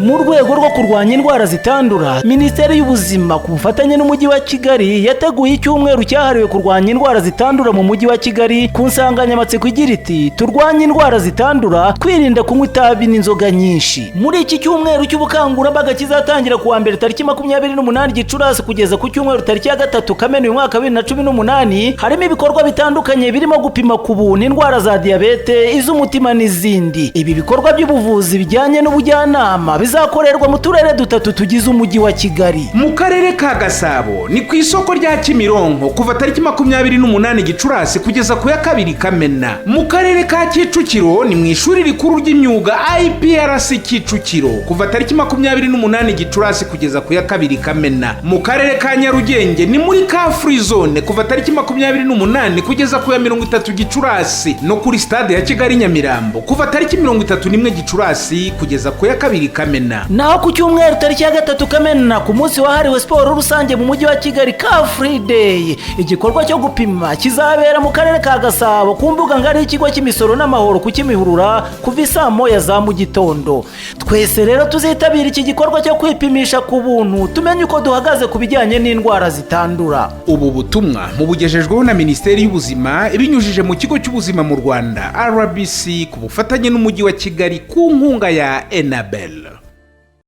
mu rwego rwo kurwanya indwara zitandura. Minisiteri y'Ubuzima ku bufatanye n'Umujyi wa Kigali yateguye icyumweru cyahariwe kurwanya indwara zitandura mu Mujyi wa Kigali ku nsanganyamatsiko igira iti turwanye indwara zitandura twirinda kunywa itabi n'inzoga nyinshi. Muri iki cyumweru cy'ubukangurambaga kizatangira kuwa mbere tariki 28 Gicurasi kugeza ku cyumweru tariki ya 3 Kamena uyu mwaka 2018, harimo ibikorwa bitandukanye birimo gupima ku buntu indwara za diyabete, iz'umutima n'izindi. Ibi bikorwa by'ubuvuzi bijyanye n'ubujyanama bizakorerwa mu turere dutatu tugize Umujyi wa Kigali. Mu karere ka Gasabo ni ku isoko rya Kimironko kuva tariki 28 Gicurasi kugeza ku ya 2 Kamena. Mu karere ka Kicukiro ni mu ishuri rikuru ry'imyuga IPRC Kicukiro kuva tariki 28 Gicurasi kugeza ku ya 2 Kamena. Mu karere ka Nyarugenge ni muri ka Free Zone kuva tariki 28 kugeza ku ya 30 Gicurasi, no kuri stade ya Kigali Nyamirambo kuva tariki 31 Gicurasi kugeza ku ya 2 Kamena. Naho ku cyumweru tariki ya 3 Kamena ku munsi wahariwe siporo rusange mu Mujyi wa Kigali Car Free Day, igikorwa cyo gupima kizabera mu karere ka Gasabo ku mbuga ngari y'ikigo cy'imisoro n'amahoro ku Kimihurura kuva saa 9 za mu gitondo. Twese rero tuzitabira iki gikorwa cyo kwipimisha ku buntu tumenye uko duhagaze ku bijyanye n'indwara zitandura. Ubu butumwa mubugejejweho na Minisiteri y'Ubuzima ibinyujije mu kigo cy'ubuzima mu Rwanda RBC ku bufatanye n'Umujyi wa Kigali ku nkunga ya Enabel.